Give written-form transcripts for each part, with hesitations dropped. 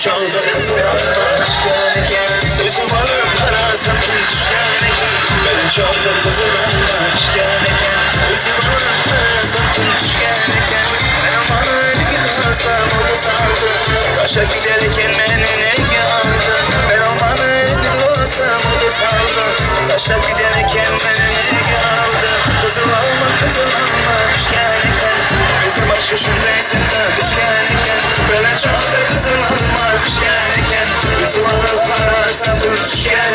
Çalda kızılanlar gelirken gözüm alır kara sakın düşlerken ben çalda kızılanlar gelirken gözüm alır kara sakın düşlerken ben Taşa giderken menene geldi. Ben olmanı dilorsam o da saldı. Taşa giderken menene geldi. Kızıl alma düşkerken. Bizim başı şundaysan da düşkerken. Böyle çok da kızıl alma düşkerken. Bizim alıp parasam düşkerken.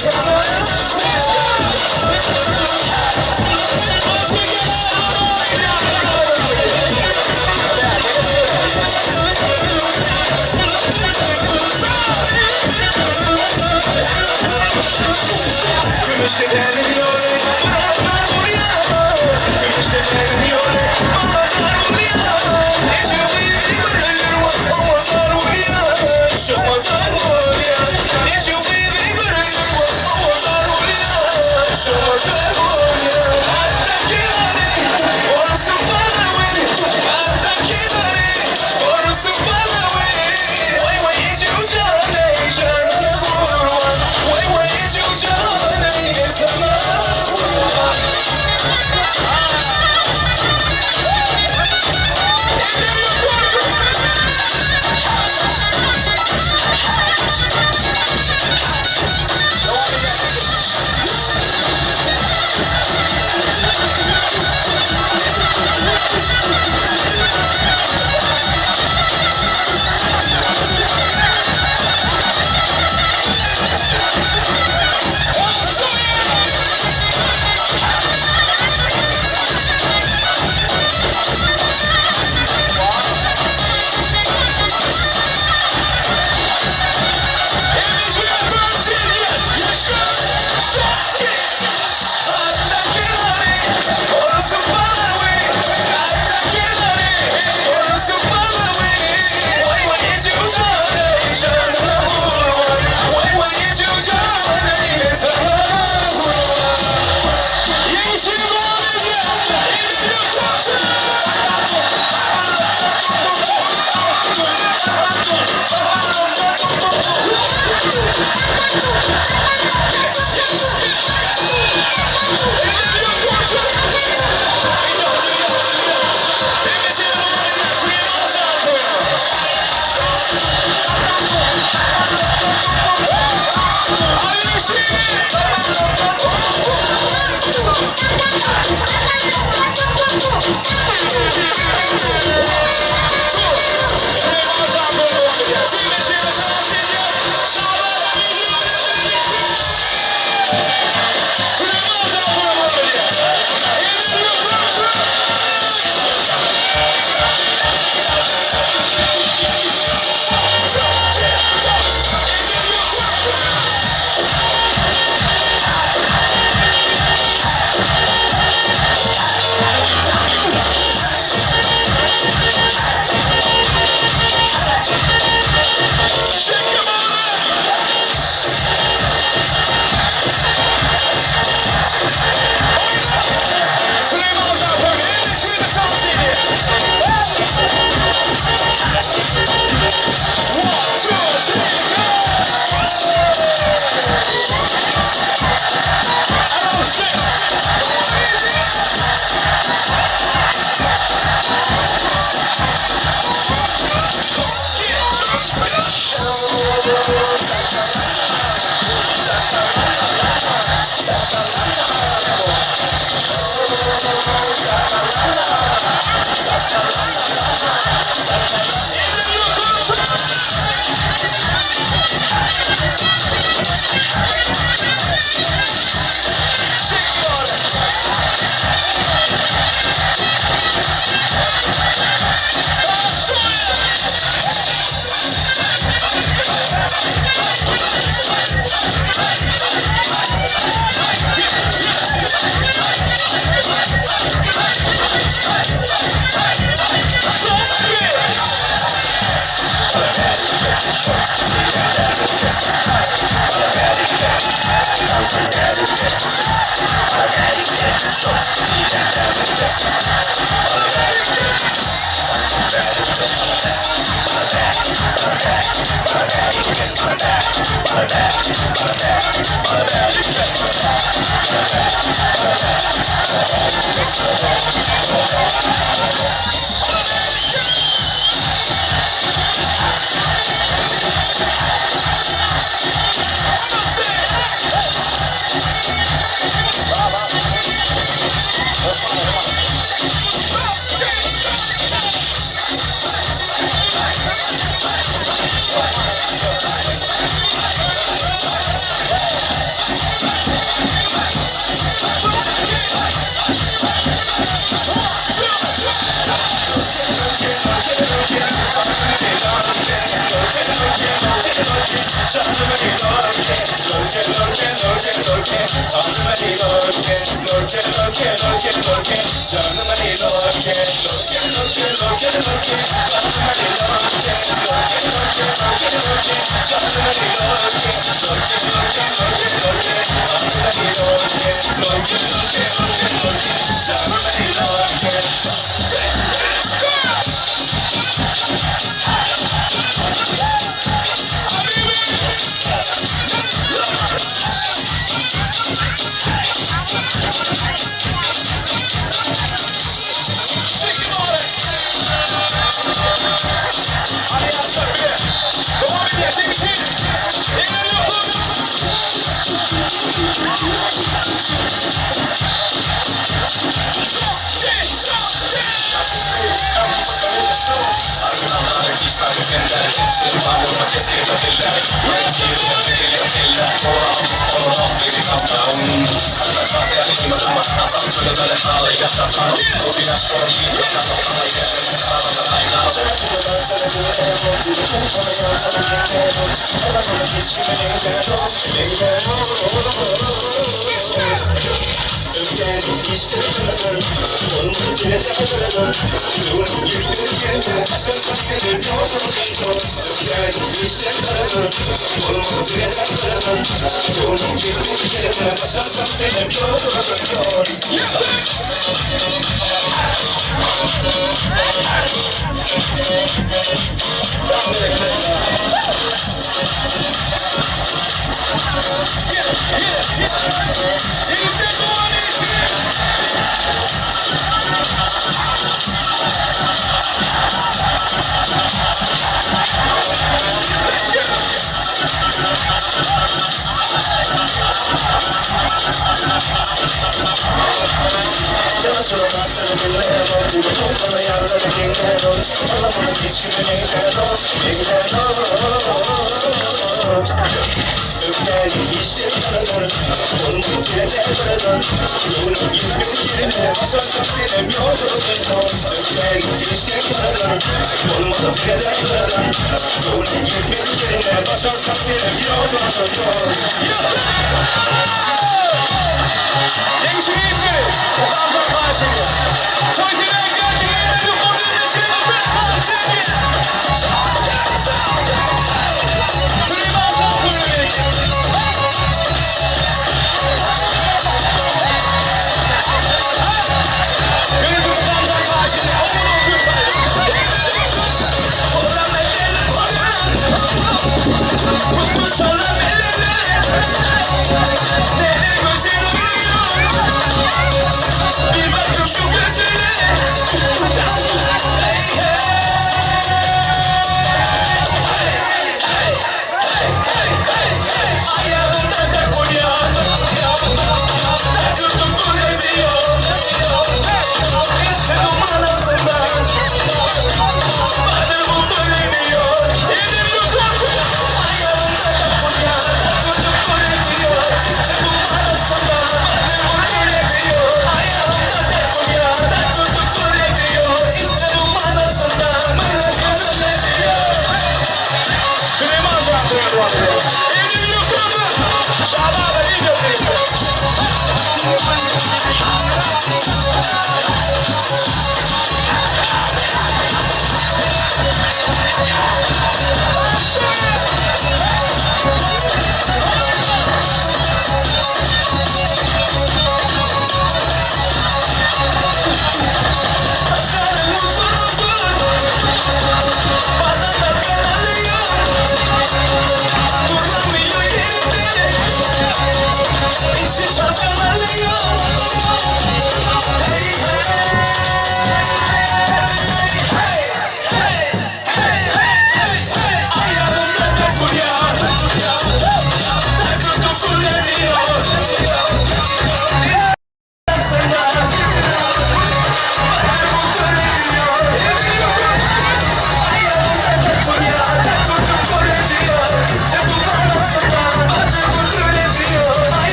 Why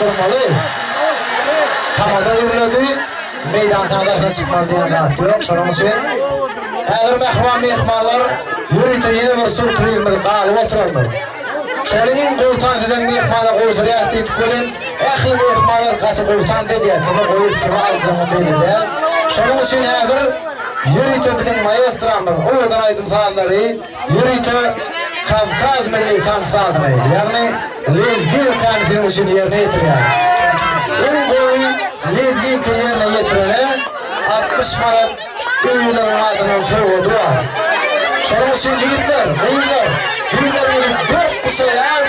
durmalı. Tamada uğurladı. Meydan sahnesine çıkmalı diyen rahat yok. Şunun için eğer mehmanlar yürüyte yeni bir sur kıyımdır, dağılı oturaldır. Şerinin koğutan eden mehmanlar koğusu reyat deyip koyun. Ehli mehmanlar katı koğutan dediğe kimi koyup kimi alacağımı belli de. Şunun için eğer yürüyte bizim maestramız, oradan aydım sahanları yürüyte Kavkaz Milli Tanrısı adına, yani Lezgin kendisinin için yerine getiriyor. En boyu Lezgin yerine getirene 60 marat ünlülerin adına soğuğu var. Şunun için yigitler, beyinler gelip 4 kişiler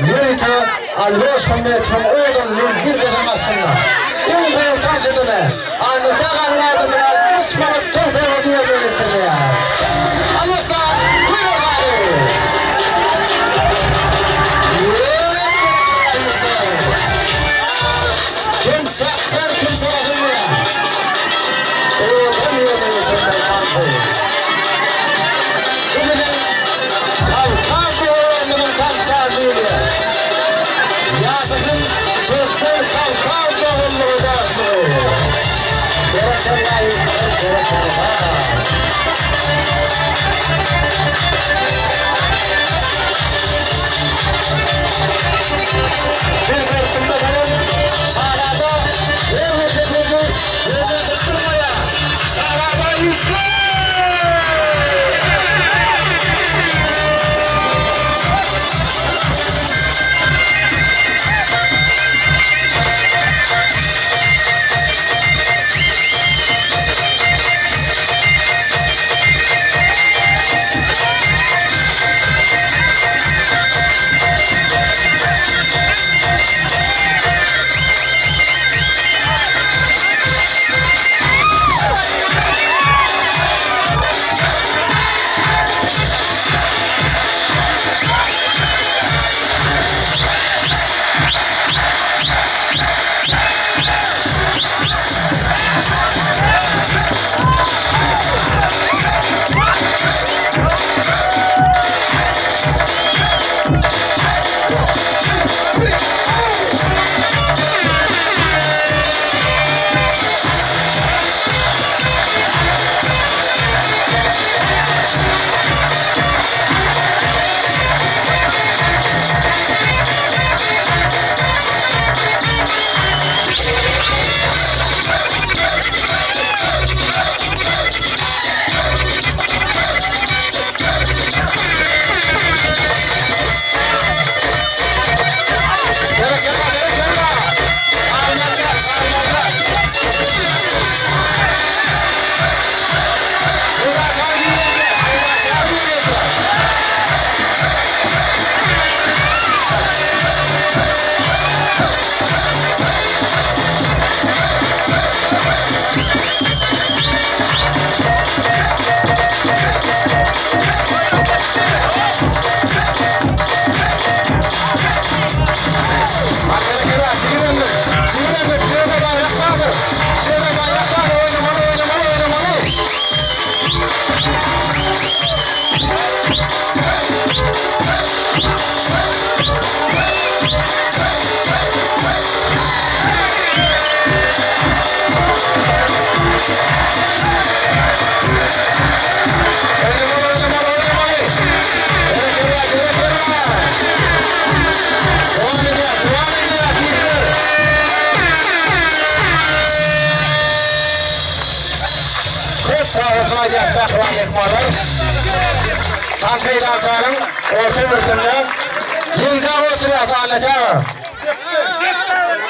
yürüyte alyoş kıymetrim oradan Lezgin kazanmasınlar. En boyu tarzıdına, anlatan adına 60 marat tırfığı diye belirtiliyor. Allah'a buyur gari. Yasakın Mehman mehmanlar. Tam meydansanın orta yurtunda yenizan olsun ya anlaka.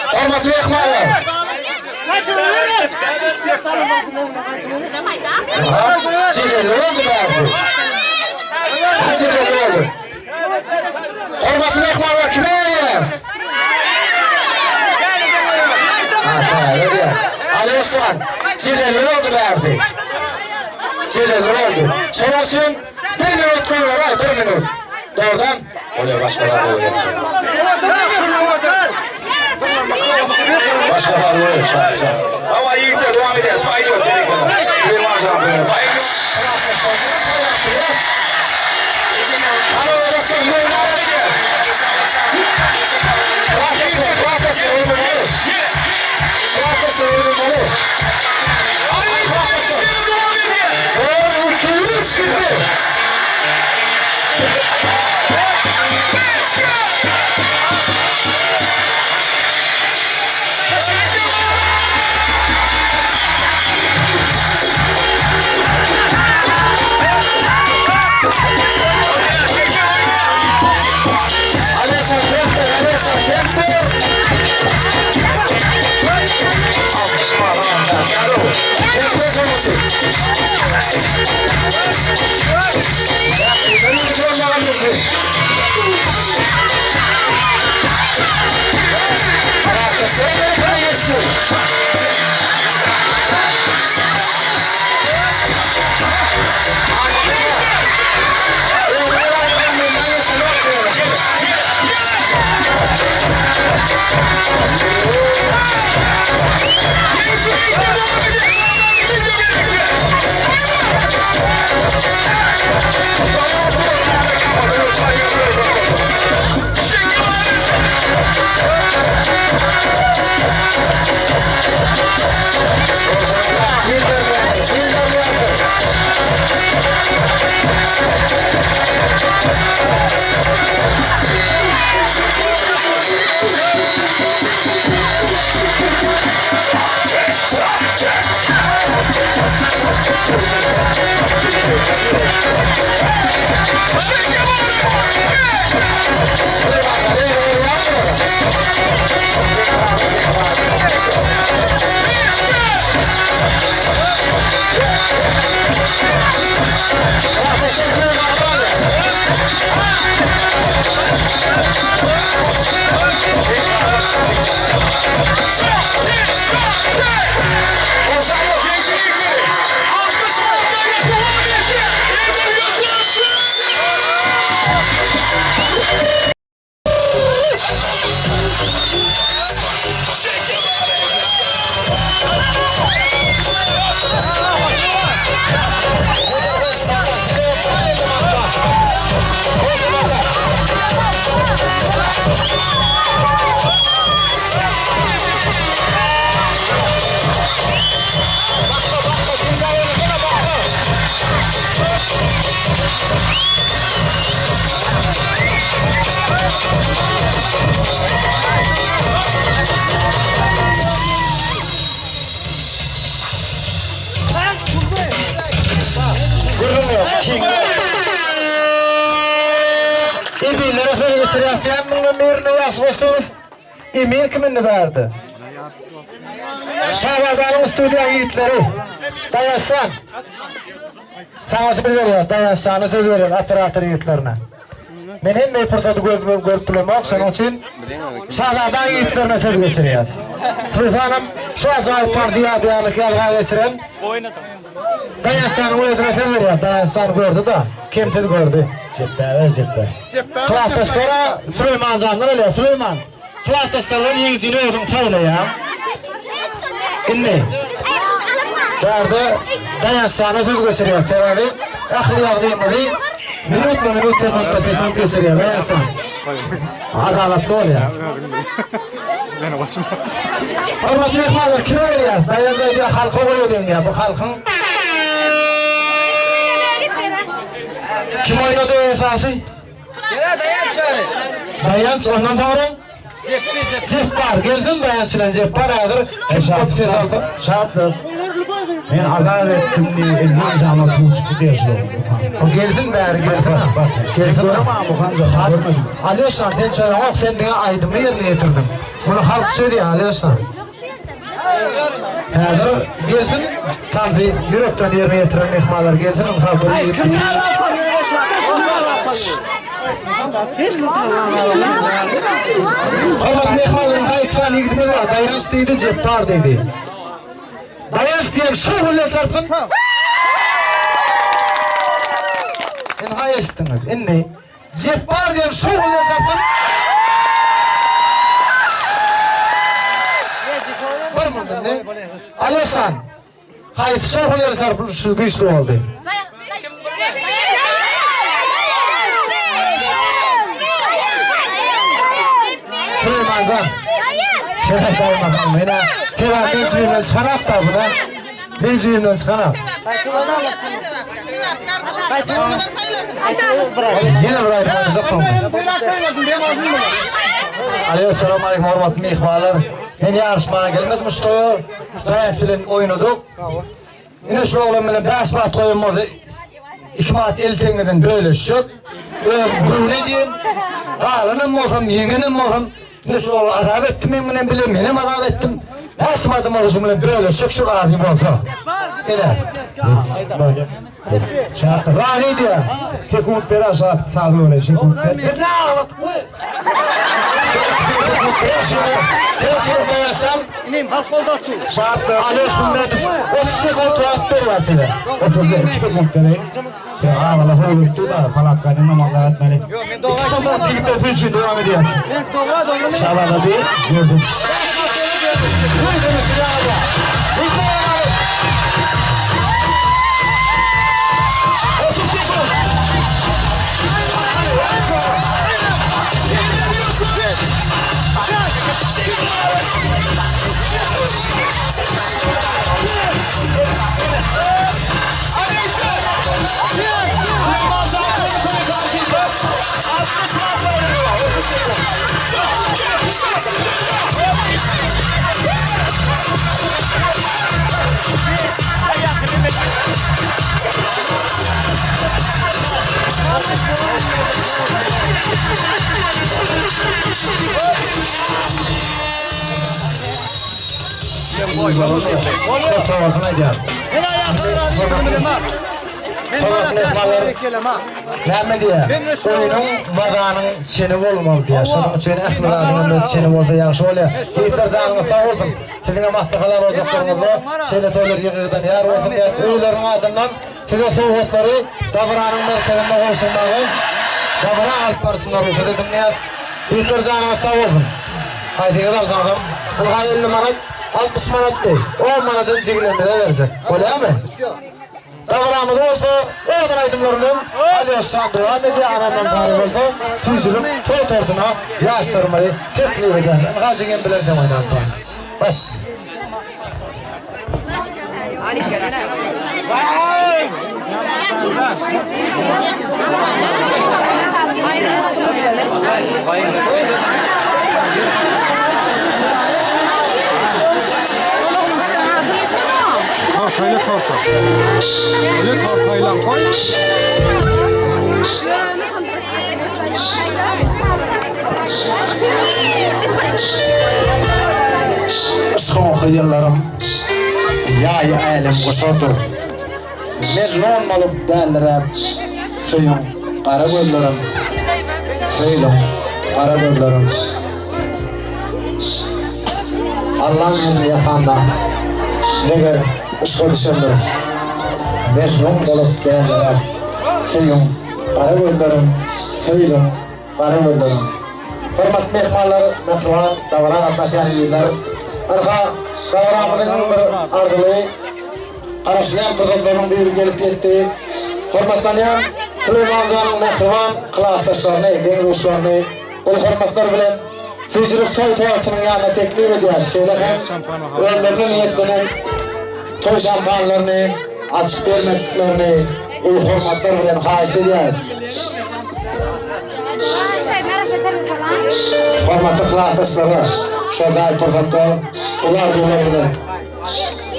Hormatly mehmanlar. Çiğdeli oldu bari. Çiğdeli oldu. Hormatly mehmanlar kime yer? Ali Osman, çiğdeli oldu bari. Çiğdeli oldu. Son olsun 1 minut koyuyor, 1 minut. Doğrudan. Oluyor başkalar oluyor. Başkalar oluyor. Ama iyi de devam edeceğiz. Haydi yok. Bir var zaten. İbilere söyle sırafyan bunun birine yazmışsınız. İmil kiminle verdi? Şahbadan'ın stüdyo yiğitleri. Dayansan. Sana söz veriyor. Dayansan'ı söz veriyor. Operatör yiğitlerine. Men hem bir fırsatı görüp bilemek. Onun için Şahbadan yiğitlerine söz geçiriyor. Fırsatım şu azayip partiyalık yalga geçiren. Dayansan'ın uyadına söz veriyor. Dayansan gördü da. Kim tez gördü? Cepte. Klastaslara Süleyman Can'dan öyle. Süleyman. Klastasların yengizini özüm söyle ya. İnne. Derdi Dayansan'a söz gösteriyor. Tevavi. Ahli yağdıyımı minut gösteriyor. Dayansan. Adaletli ol ya. Hormatly mehmanlar kime veriyoruz? Dayansan diye halka koyuyor ya. Bu halkın kim oynadı o esası? Dayanç ondan sonra? Ceppar. Geldin Dayanç'la Ceppar ağır. Kim kopsiyet aldı? Şahatlı. Men azar etdim diye elini cama tuğçuk diyorsun. O geldin bari geldin. Geldin ama bu kanca. Alıyorsan sen söyle bak sen bana aydımı yerine getirdin. Bunu halk söylüyor alıyorsan. Hadi geldin. Tanrı yürekten yerine getiren mehmanlar geldin. Halkı yedirdi. Hürmet mehmanların hayıksan yigitimiz var. Dayan isteydi ceptar dedi. Dayan isteyem şu hülle çarpın. En hayır istedin. En ne? Ceptar diyem şu hülle çarpın. Var mı ne? Alıyorsan. Hayır şu hülle çarpın şu güçlü oldu. Süleymancan. Şeref dayanmazam. Mena Tevan'dan suyundan çıkanak da buna. Ben suyundan çıkanak. Yine buraydı bana uzaktan. Aleyküm aleyküm hormatlı mehmanlar. Ben yarışmaya gelmedim ustoyu. Dayas bilen oynadık. Yine şu oğlum bilen 5 maat oyunmadı. 2 maat el tengeden böyle şut. Bu ne diyin? Ağlanım olsam, yengenim olsam. Nasıl oğlu azap ettim ben bunu bileyim, benim azap ettim. Asmadım olsun bunu böyle şık ağzım olsa. Öyle. Böyle. Şarkı. Rani diyor. Sekund bir aşağı sağlı öyle sekund. Ne ağladık bu? Tersine koyarsam. İneyim halk oldu attı. Şarkı. Alıyorsun ben 30 sekund rahattır var size. 30 sekund deneyim. Ya valla hırlıktı da falakkanın namazlar etmeli. Yok ben doğru İki zaman TikTok için devam ediyorsun. Ben doğru Şaban'a değil, gördüm. Buyurun silahla. Hızlı çok tavafına gel. Ben ayaklarım ha. Tavaf mehmanları ne diye? Oyunun vaganın çeni olmalı diye. Şunun için efendim çeni oldu yaxşı oluyor. Hitler canını sağ olsun. Sizin mahtahalar olacaklarınızı şeyle toylar yığıdan yar olsun diye öylerin adından size soğukları davranın merkezinde olsunlar. Davran alıp varsınlar olsa dedim ne? Hitler canını sağ olsun. Haydi gidelim bakalım. Bu 50 manat 60 manat değil. 10 manatın çiğnende de verecek. Öyle mi? Davranımız olsa oradan aydınlarının alıyorsan devam ediyor. Anamdan tarih oldu. Tüzülüm çok orduna yaşlarmayı teklif eder. Gazingen bilirdim oynatma. Bas. Kalkayla kalka. Öyle kalkayla koy. Işkım kıyırlarım yayı elim kusurdur. Mecnun olup derler suyum kara gözlerim. Söylüm kara gözlerim. Allah'ın yakanda neger ışkı düşendir. Mecnun olup derler suyum kara gözlerim. Söylüm kara gözlerim. Hürmet mehmanlar, mehman, davran atnaşan yerler. Arka davranımızın bir ardılı araşlayan kızıllarının bir gelip gitti. Hürmetlenen Süleyman Can'ın mehman klaslaşlarını, dengruşlarını, o hürmetler bilen Sözcülük toy toyartının yanına teklif ediyor. Söyleyen önlerinin niyetlerinin toy şampanlarını açıp vermeklerini o hürmetler bilen haist ediyoruz. Hürmetli klaslaşları Şazay Turfat'ta ular bilen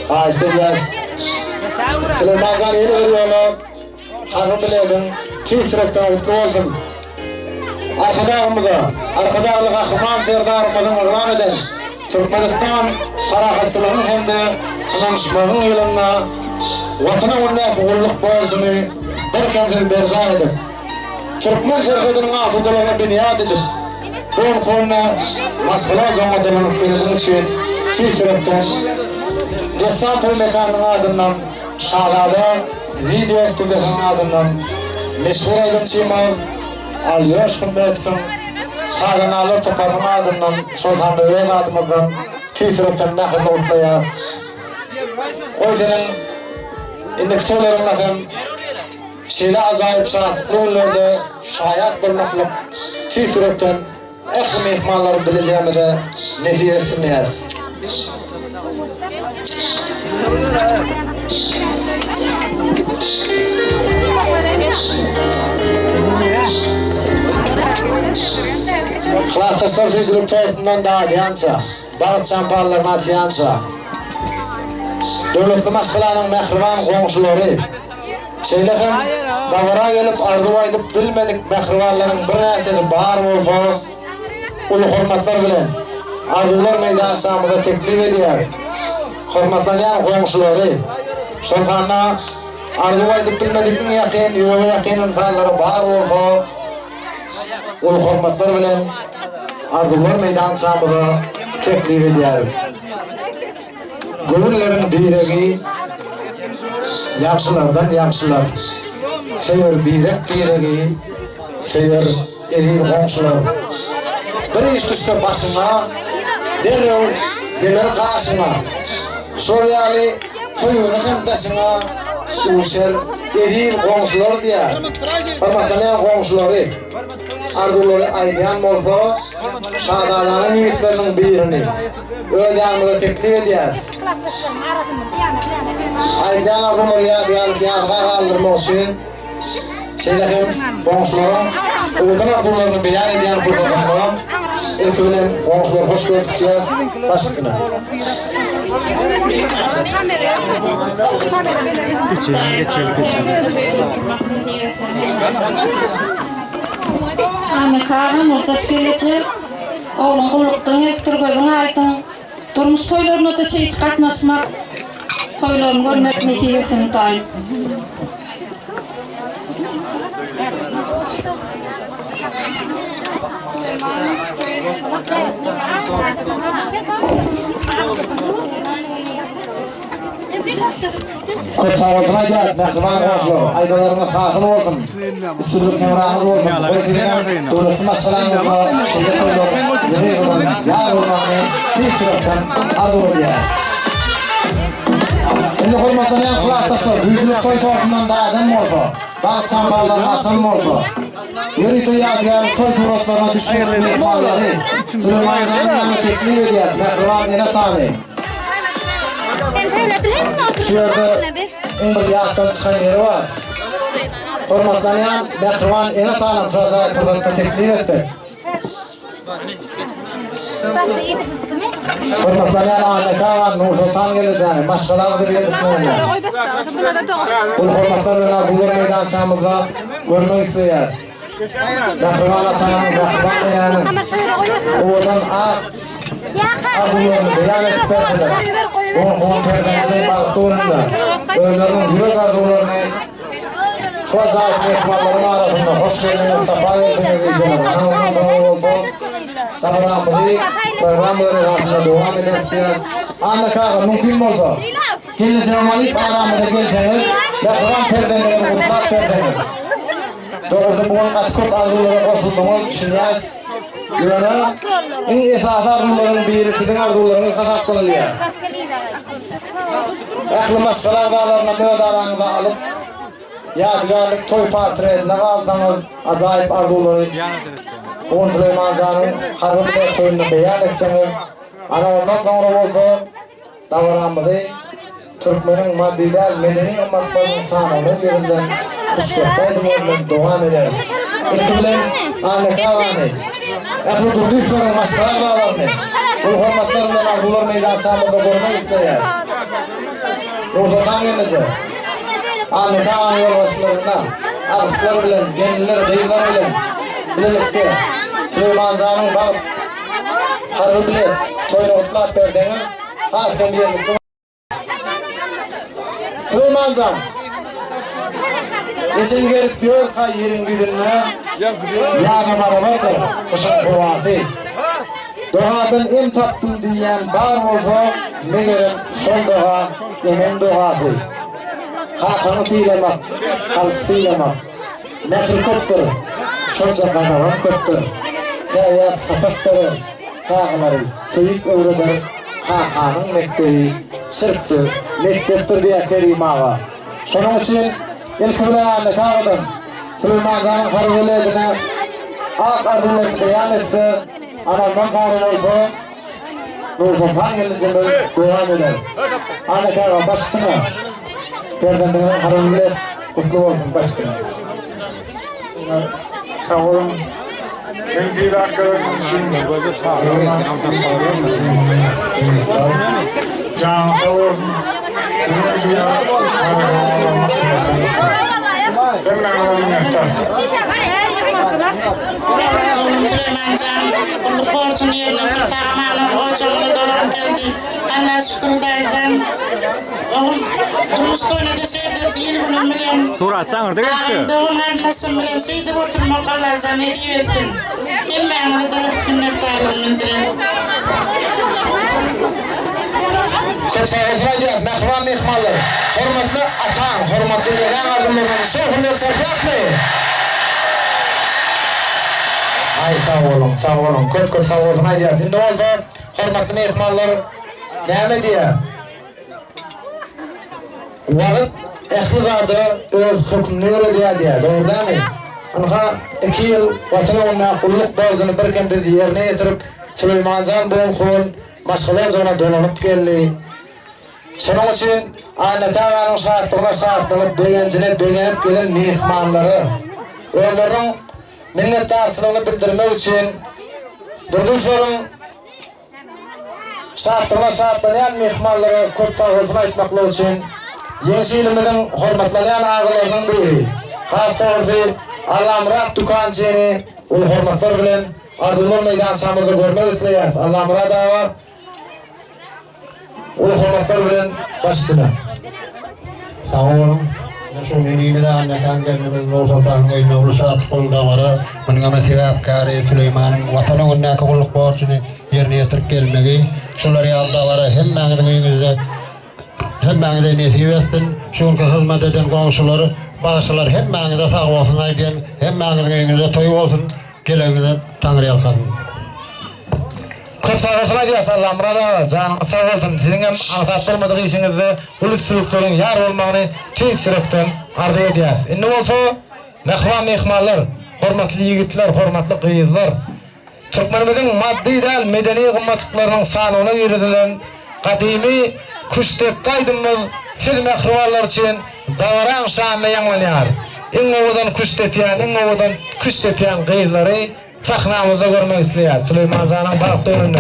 haist ediyoruz. Süleyman Can yeni bir yolu harbi biledim. Çiğ sürekli mutlu olsun. Arkadağlık ahman terdarımızın ırman eden Türkmenistan farahatçılığının hem de kınanışmağın yılında vatana ullak ulluk bolcunu bir kemsiz berzan edin. Türkmen serkedinin afıdılığına biniyat edin. Bunun konuna maskıla zonadılılık belirgin için çiğ sürekli Desantır mekanının adından Şahada video stüdyosunun adından meşgul aydın çiğmal Alyoş Kümbetk'in Sağlanalar toparının adından Sultan Bey'in adımızdan çiğ sürekli nakırlı utlaya Koysenin indikçolarınlakın şeyle azayip saatlikli önlerde şayat bulmaklık çiğ sürekli ekli mehmanların bileceğini de nefi etsinler. Klaslaşlar sözlük tarafından daha diyança, bağıt şamparlarına diyança. Devletli maskalanın mehrivan komşuları, şeylekin davara gelip ardu aydıp bilmedik mehrivanların bir neseti bahar olsa, ulu hürmetler bilen, ardular meydançamıza teklif ediyor. Hürmetlayan komşuları, sultanına ardu aydıp bilmedikin yakın, yolu yakın insanları bahar olsa, ulu hürmetler bilen, ardular meydançamıza teklif ediyor. Gönüllerin diregi, yaxşılardan yaxşılar. Seyer birek diregi, seyer edil komşular. Bir iş düşse başına, derrev gelir karşına. Soryali toyunu hemtasına, uşer edil komşular diye. Hürmetlenen komşuları, arduları aydayan olsa, şahdalanın yiğitlerinin birini ödeyanlığı teklif edeceğiz. Aydayan arduları yanığa kaldırmak için şeylekim komşularım, oğudan ardularını beyan edeyen programı ilk bilen komşuları hoş gördük diyeceğiz. Başlıkına. Geçelim. Anne karnım ortası gelecek. Oğlum kulluktan ektir koydun aytın. Durmuş toylarına da şey katnaşmak. Toylarını görmek nesibesini tayın. Koçavatına gel, mehriban komşular. Aydalarına hakıl olsun. Üstünlük kemrahıl olsun. Koysenin devletin maskalanlarına şeyde koyduk. Yeni yılın, yar olmanı, çiğ sürekten ardı oluyor. Şimdi hürmetlenen kulaktaşlar, yüzlük toy toplumdan da adam mı olsa? Bağıt samballarına asıl mı olsa? Yürü toy yadigar, toy turotlarına düşmek mehmanları. Süleyman Can'ın yanı teklif ediyor. Mehriban yine tabi. Şu yerde bir yaktan çıkan yeri var. Hürmetlenen mehriban yine tanım sırasayı turotlarına teklif etti. Hürmetlenen anne kavan Nur Sultan geleceğini, başkalardır yediklerine. Bu hürmetlerine bulur meydançamızda görmek istiyor. Mehriban atanın, mehriban yanın. Oğudan ardularını beyan etip verdiler. Bunun konferdenleri baktığında önlerinin yürek ardularını şu azayip mehmanların arasında hoş geldiniz, safa geldiniz diyeceğim. Namına sağ oldu. Davranımızı programları arasında devam edeceğiz. Anne kağı mümkün mü olsa? Kendisine malik aramıza gelseniz ve Kur'an perdeleri mutlak perdeniz. Doğrusu bugün katkurt arzulara koşulduğunu düşünüyoruz. Yöne en esas arzuların biri sizin arzularınız kasap kılınıyor. Ekli maskalar dağlarına mödalarınızı alıp yadigarlık toy portretine alsanız acayip arzuları Oğun Süleyman Can'ın harbiyle toyunu beyan etseniz ana ondan sonra olsa davranımızı Türkmenin maddiler medeni ummatlarının sağlığının yerinden kuşketteydim ondan devam ederiz. İlkinden anne kavanı ekli durduysanın maskalar dağlarını bu hürmetlerden arzular meydan çağımızda görmek isteyer. Nur Sultan gelecek. Ahmet Ağa'nın yolbaşlarına, artıklar bilen, gönüller, kıyımlar bilen, birlikte Süleyman Can'ın bağ harı bile toyunu utlap verdiğini hasken bir yerlikte. Süleyman Can, geçen gelip bir olka yerin güdürüne yana barabardır, kuşun kuvatı. Doğadan en taptım diyen bar olsa ne gerek son doğa, enen doğadı. Hakanı sıylamak, halk sıylamak. Nekri köptür, şonca kanavan köptür. Çayak sapakları, çağları, suyuk öğredir. Hakanın mekteği, sırtı, mekteptir diye kerim ağa. Şunun için ilk bileğine kağıdım. Süleyman Can'ın harveliğine ak ardılığını beyan etse, anamdan kanun olsa, Nurfan hangilince devam eder. Anne kağıdım başına. Perdenden harveliğine kutlu olsun başına. Sağ olun. Kendi arkadaşım için can sağ olun. Oğlum Süleyman Can, kulluk borcunu yerine tutamanı o canlı dolan geldi. Allah şükür dayıcan. Oğlum, durmuş toyunu deseydi bir günüm bilen. Tura çağırdı geçti. Doğum harnasım bilen seydi oturmak Allah canı ediyorsun. Hemen de minnettarlığım bildirin. Çok sağ olsun diyeceğiz. Mehman mehmanlar. Hürmetli atan, hürmetli eren ardımlarının şoförler sarfiyatmayın. Ay sağ olun, sağ olun. Köp sağ olsun diyeceğiz. Şimdi olsa hürmetli mehmanlar ne diye? Vakit ehli zadı öz hükmünü öyle diye. Doğru değil mi? Anka 2 yıl vatana onunla kulluk borcunu bir kemde yerine getirip Süleyman Can bol kul maşgılar zona dolanıp geldi. Şunun için Ahmet Ağa'nın saatlanıp beğenip gelen mehmanları onların minnettarlığını bildirmek için durduruşların saatlanayan mehmanları köp sağolsun aytmaklar için Yenşilimizin hürmetlenen ağalarının biri Hafızı Allah'ımrat Dukancı'nı ul hürmetler bilen Ardılır meydan samırda görmek ütleyer Allah'ımrat Ağa ul hürmetler bilen başına. Sağ olun. Şu menini de anlatan gelmemiz Nursultan Göyme Ulusat Kuldavarı Mıngamı Sevapkari Süleyman'ın vatanı önüne kulluk borcunu yerine getirip gelmeyi şuları alda var hemmenize nesip etsin. Çünkü hizmet eden komşuları bağışlar hemmenize sağ olsun ayden hemmenizin evinize toy olsun gelenize Tanrı yalkasın. Köp sağ olsun diyeceğiz Allah'ım razı canım sağ olsun. Sizin hem anlattırmadığı işinizde ulusçulukların yar olmağını tez sürekten arzu edeceğiz. Ne olsa mehman mehmanlar, hürmetli yigitler, hürmetli kıyızlar. Türkmenimizin maddi değil medeni kımmatlıklarının sanına yürüdülen kadimi kuştepte aydınmız siz mehruvarlar için davaran şanına yanlanıyor. En ovadan kuştepiyen kıyızları sahnamızda görmek isteyiz. Süleyman Can'ın baktı önünde.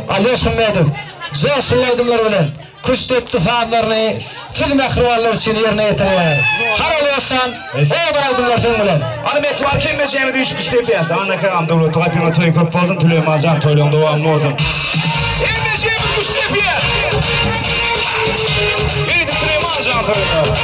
Ali Sümmetov, zor sulaydımlar bilen kuştepti saatlarını siz mehruvarlar için yerine getiriyor. Har oluyorsan, oğdan aydınlar sen bilen. Ahmet var kim mesleğimi düşük kuştepiyası. Anne kağım doğru toypuna toy köp oldun. Süleyman Can toyluğun devamlı olsun. Kim mesleğimi kuştepiyası. İyiydi Süleyman Can toyluğun.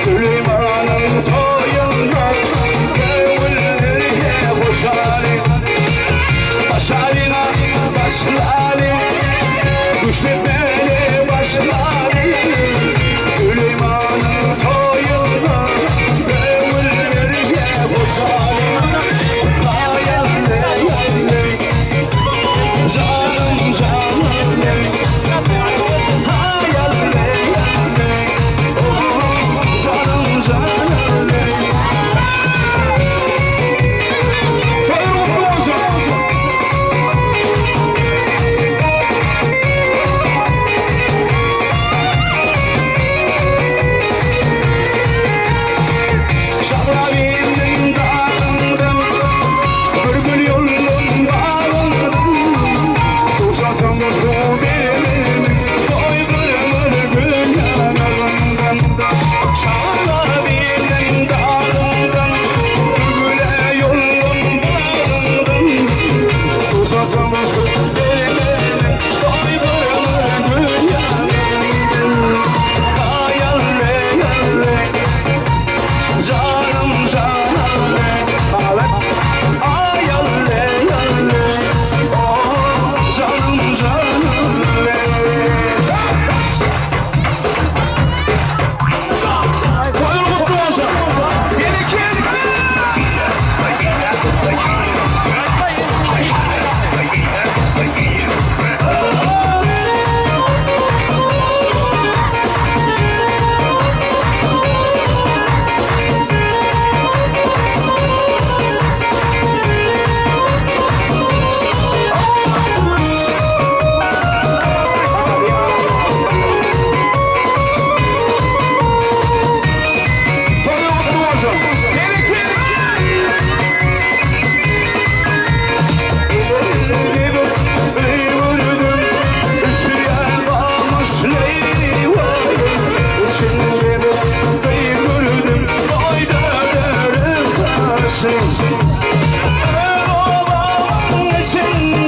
Süleyman'ın toyunda Babamın için